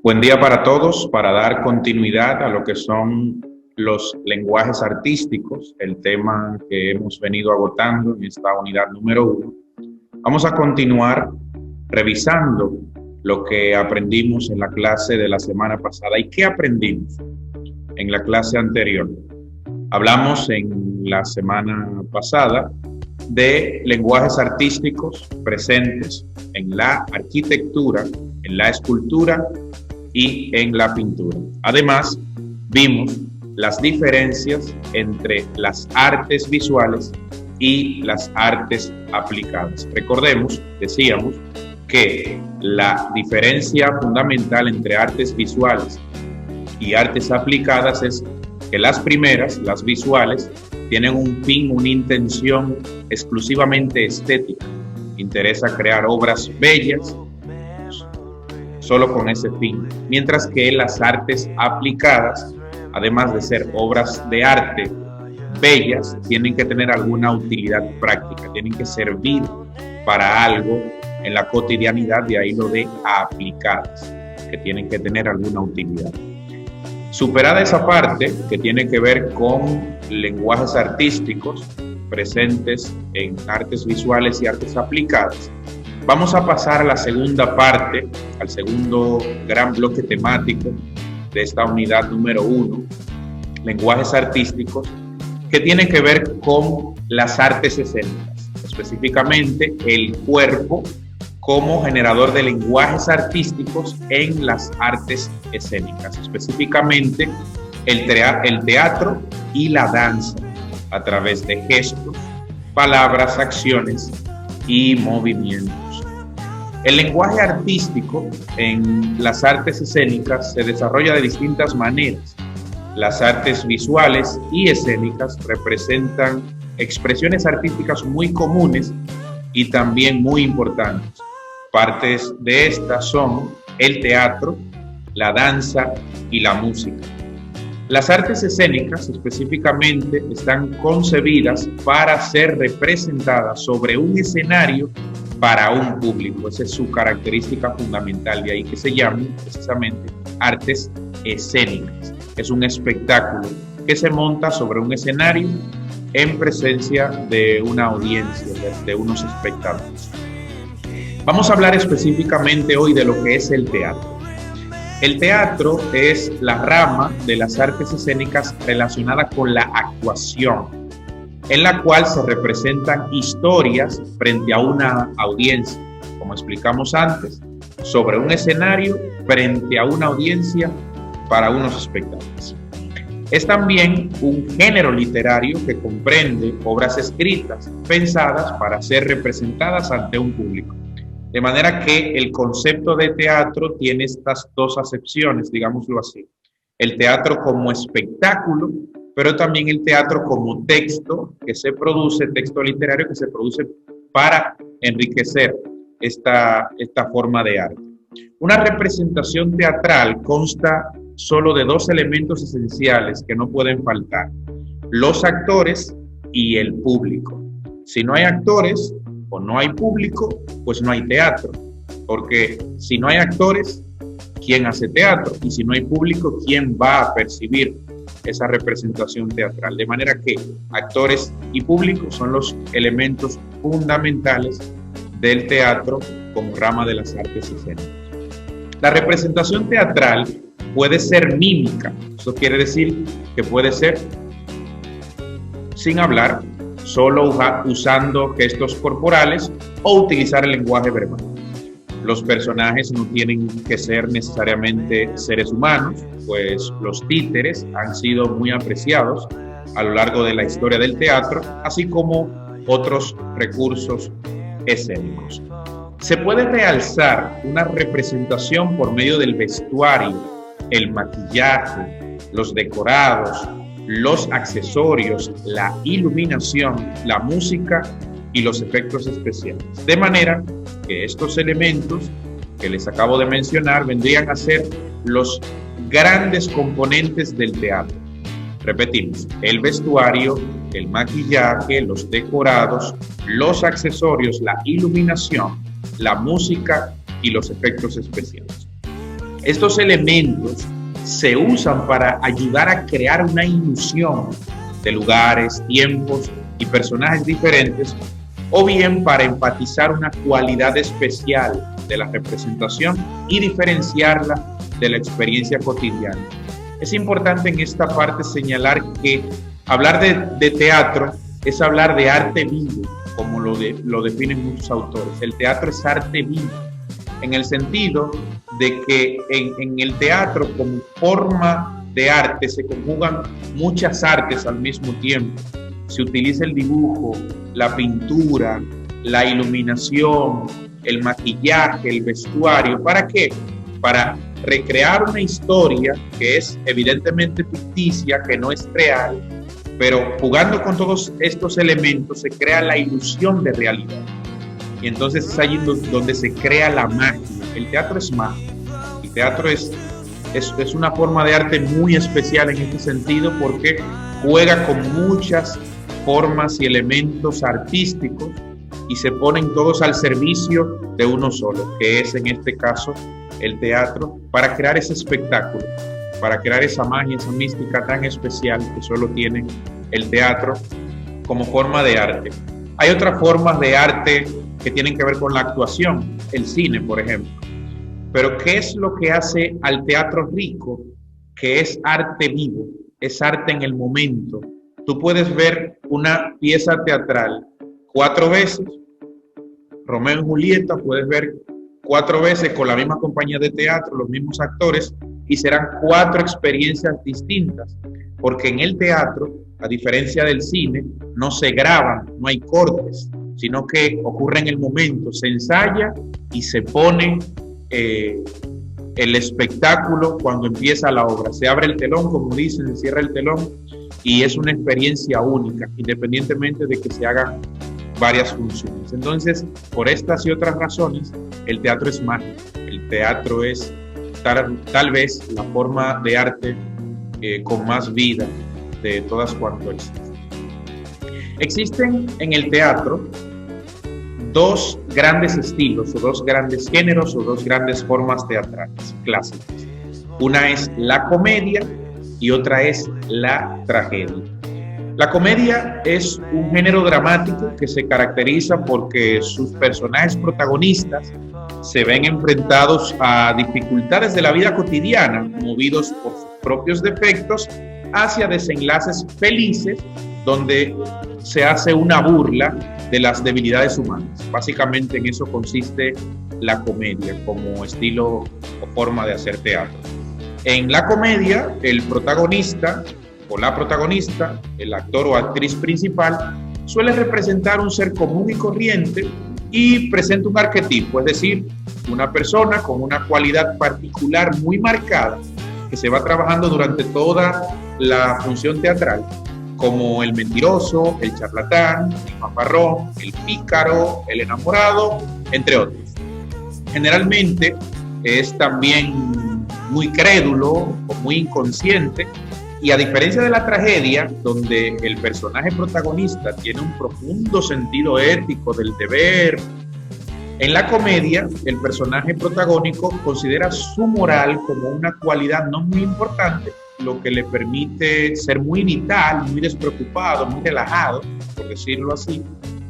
Buen día para todos. Para dar continuidad a lo que son los lenguajes artísticos, el tema que hemos venido agotando en esta unidad número 1, vamos a continuar revisando lo que aprendimos en la clase de la semana pasada. ¿Y qué aprendimos en la clase anterior? Hablamos en la semana pasada de lenguajes artísticos presentes en la arquitectura, en la escultura y en la pintura. Además, vimos las diferencias entre las artes visuales y las artes aplicadas. Recordemos, decíamos, que la diferencia fundamental entre artes visuales y artes aplicadas es que las primeras, las visuales, tienen un fin, una intención exclusivamente estética. Interesa crear obras bellas solo con ese fin, mientras que las artes aplicadas, además de ser obras de arte bellas, tienen que tener alguna utilidad práctica, tienen que servir para algo en la cotidianidad, de ahí lo de aplicadas, que tienen que tener alguna utilidad. Superada esa parte que tiene que ver con lenguajes artísticos presentes en artes visuales y artes aplicadas, vamos a pasar a la segunda parte, al segundo gran bloque temático de esta unidad número 1, lenguajes artísticos, que tiene que ver con las artes escénicas, específicamente el cuerpo como generador de lenguajes artísticos en las artes escénicas, específicamente el teatro y la danza, a través de gestos, palabras, acciones y movimientos. El lenguaje artístico en las artes escénicas se desarrolla de distintas maneras. Las artes visuales y escénicas representan expresiones artísticas muy comunes y también muy importantes. Partes de estas son el teatro, la danza y la música. Las artes escénicas específicamente están concebidas para ser representadas sobre un escenario para un público. Esa es su característica fundamental, de ahí que se llaman precisamente artes escénicas. Es un espectáculo que se monta sobre un escenario en presencia de una audiencia, de unos espectadores. Vamos a hablar específicamente hoy de lo que es el teatro. El teatro es la rama de las artes escénicas relacionada con la actuación, en la cual se representan historias frente a una audiencia, como explicamos antes, sobre un escenario frente a una audiencia para unos espectadores. Es también un género literario que comprende obras escritas pensadas para ser representadas ante un público. De manera que el concepto de teatro tiene estas dos acepciones, digámoslo así. El teatro como espectáculo, pero también el teatro como texto que se produce, texto literario que se produce para enriquecer esta forma de arte. Una representación teatral consta solo de dos elementos esenciales que no pueden faltar: los actores y el público. Si no hay actores o no hay público, pues no hay teatro, porque si no hay actores, ¿quién hace teatro? Y si no hay público, ¿quién va a percibir esa representación teatral? De manera que actores y público son los elementos fundamentales del teatro como rama de las artes escénicas. La representación teatral puede ser mímica, eso quiere decir que puede ser sin hablar, solo usando gestos corporales o utilizar el lenguaje verbal. Los personajes no tienen que ser necesariamente seres humanos, pues los títeres han sido muy apreciados a lo largo de la historia del teatro, así como otros recursos escénicos. Se puede realzar una representación por medio del vestuario, el maquillaje, los decorados, los accesorios, la iluminación, la música y los efectos especiales. De manera que estos elementos que les acabo de mencionar vendrían a ser los grandes componentes del teatro. Repetimos: el vestuario, el maquillaje, los decorados, los accesorios, la iluminación, la música y los efectos especiales. Estos elementos se usan para ayudar a crear una ilusión de lugares, tiempos y personajes diferentes, o bien para enfatizar una cualidad especial de la representación y diferenciarla de la experiencia cotidiana. Es importante en esta parte señalar que hablar de teatro es hablar de arte vivo, como lo definen muchos autores. El teatro es arte vivo, en el sentido de que en el teatro como forma de arte se conjugan muchas artes al mismo tiempo. Se utiliza el dibujo, la pintura, la iluminación, el maquillaje, el vestuario. ¿Para qué? Para recrear una historia que es evidentemente ficticia, que no es real, pero jugando con todos estos elementos se crea la ilusión de realidad. Y entonces es allí donde se crea la magia. El teatro es magia. El teatro es una forma de arte muy especial en este sentido porque juega con muchas formas y elementos artísticos y se ponen todos al servicio de uno solo, que es en este caso el teatro, para crear ese espectáculo, para crear esa magia, esa mística tan especial que solo tiene el teatro como forma de arte. Hay otras formas de arte que tienen que ver con la actuación, el cine, por ejemplo. Pero ¿qué es lo que hace al teatro rico? Que es arte vivo, es arte en el momento. Tú puedes ver una pieza teatral 4 veces, Romeo y Julieta, puedes ver 4 veces con la misma compañía de teatro, los mismos actores, y serán 4 experiencias distintas, porque en el teatro, a diferencia del cine, no se graban, no hay cortes, sino que ocurre en el momento, se ensaya y se pone el espectáculo cuando empieza la obra. Se abre el telón, como dicen, se cierra el telón, y es una experiencia única, independientemente de que se hagan varias funciones. Entonces, por estas y otras razones, el teatro es magia. El teatro es tal vez la forma de arte con más vida de todas cuanto existen. Existen en el teatro 2 grandes estilos, o 2 grandes géneros, o 2 grandes formas teatrales clásicas. Una es la comedia y otra es la tragedia. La comedia es un género dramático que se caracteriza porque sus personajes protagonistas se ven enfrentados a dificultades de la vida cotidiana, movidos por sus propios defectos, hacia desenlaces felices, donde se hace una burla de las debilidades humanas. Básicamente en eso consiste la comedia como estilo o forma de hacer teatro. En la comedia, el protagonista o la protagonista, el actor o actriz principal, suele representar un ser común y corriente y presenta un arquetipo, es decir, una persona con una cualidad particular muy marcada que se va trabajando durante toda la función teatral, como el mentiroso, el charlatán, el fanfarrón, el pícaro, el enamorado, entre otros. Generalmente es también muy crédulo o muy inconsciente, y a diferencia de la tragedia, donde el personaje protagonista tiene un profundo sentido ético del deber, en la comedia el personaje protagónico considera su moral como una cualidad no muy importante, lo que le permite ser muy vital, muy despreocupado, muy relajado, por decirlo así,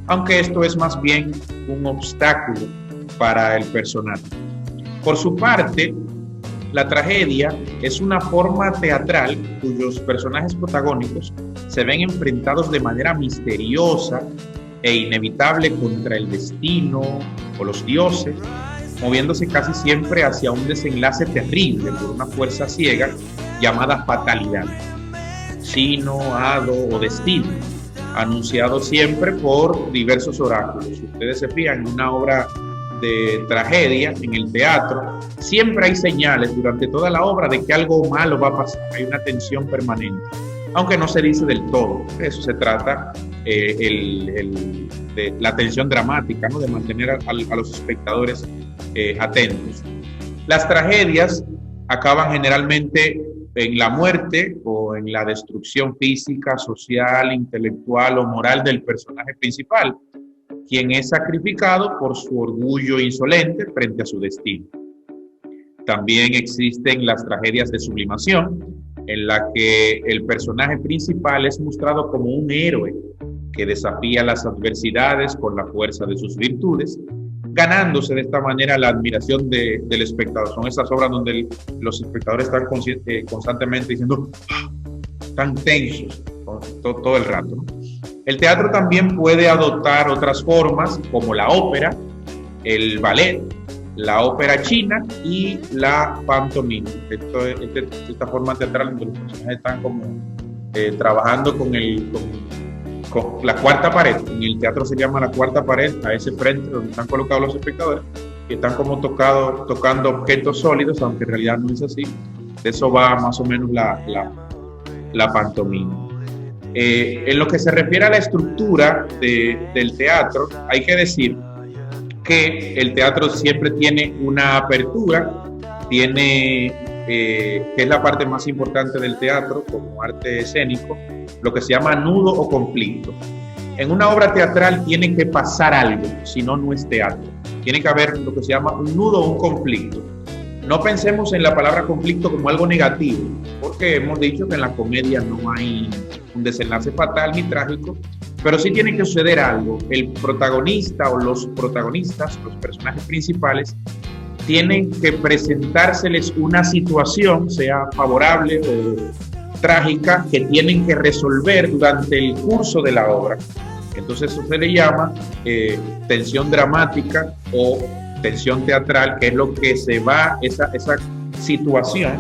aunque esto es más bien un obstáculo para el personaje. Por su parte, la tragedia es una forma teatral cuyos personajes protagónicos se ven enfrentados de manera misteriosa e inevitable contra el destino o los dioses, moviéndose casi siempre hacia un desenlace terrible por una fuerza ciega llamada fatalidad, sino, hado o destino, anunciado siempre por diversos oráculos. Si ustedes se fijan en una obra de tragedia en el teatro, siempre hay señales durante toda la obra de que algo malo va a pasar, hay una tensión permanente, aunque no se dice del todo. De eso se trata de la tensión dramática, ¿no? De mantener a los espectadores atentos. Las tragedias acaban generalmente en la muerte o en la destrucción física, social, intelectual o moral del personaje principal, quien es sacrificado por su orgullo insolente frente a su destino. También existen las tragedias de sublimación, en la que el personaje principal es mostrado como un héroe que desafía las adversidades con la fuerza de sus virtudes, ganándose de esta manera la admiración del espectador. Son esas obras donde los espectadores están constantemente diciendo, ¡ah!, tan tensos todo el rato, ¿no? El teatro también puede adoptar otras formas como la ópera, el ballet, la ópera china y la pantomima. Esta forma teatral donde los personajes están como trabajando con la cuarta pared. En el teatro se llama la cuarta pared, a ese frente donde están colocados los espectadores, que están como tocando objetos sólidos, aunque en realidad no es así. De eso va más o menos la pantomima. En lo que se refiere a la estructura del teatro, hay que decir que el teatro siempre tiene una apertura, que es la parte más importante del teatro como arte escénico, lo que se llama nudo o conflicto. En una obra teatral tiene que pasar algo, si no, no es teatro. Tiene que haber lo que se llama un nudo o un conflicto. No pensemos en la palabra conflicto como algo negativo, porque hemos dicho que en la comedia no hay un desenlace fatal ni trágico, pero sí tiene que suceder algo. El protagonista o los protagonistas, los personajes principales, tienen que presentárseles una situación, sea favorable o trágica, que tienen que resolver durante el curso de la obra. Entonces eso se le llama tensión dramática o tensión teatral, que es lo que se va, esa situación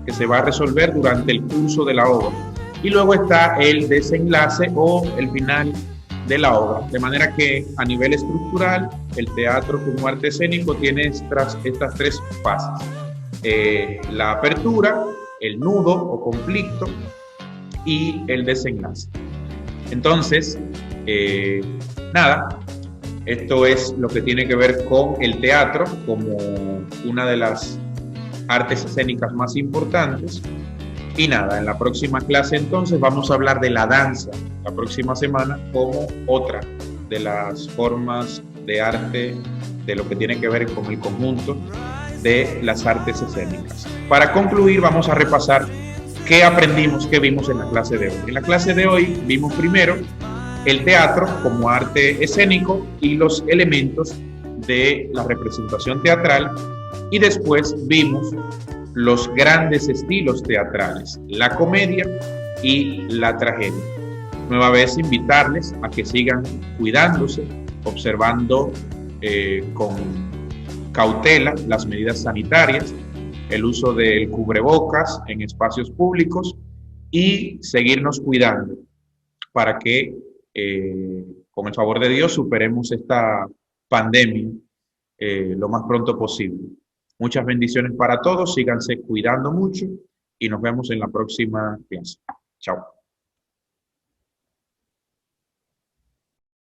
que se va a resolver durante el curso de la obra. Y luego está el desenlace o el final de la obra. De manera que a nivel estructural, el teatro como arte escénico tiene estas tres fases. La apertura, el nudo o conflicto y el desenlace. Entonces, nada, esto es lo que tiene que ver con el teatro como una de las artes escénicas más importantes. Y nada, en la próxima clase entonces vamos a hablar de la danza, la próxima semana, como otra de las formas de arte, de lo que tiene que ver con el conjunto de las artes escénicas. Para concluir, vamos a repasar qué aprendimos, qué vimos en la clase de hoy. En la clase de hoy vimos primero el teatro como arte escénico y los elementos de la representación teatral, y después vimos los grandes estilos teatrales, la comedia y la tragedia. Nueva vez invitarles a que sigan cuidándose, observando con cautela las medidas sanitarias, el uso del cubrebocas en espacios públicos y seguirnos cuidando para que con el favor de Dios superemos esta pandemia lo más pronto posible. Muchas bendiciones para todos, síganse cuidando mucho y nos vemos en la próxima clase. Chao.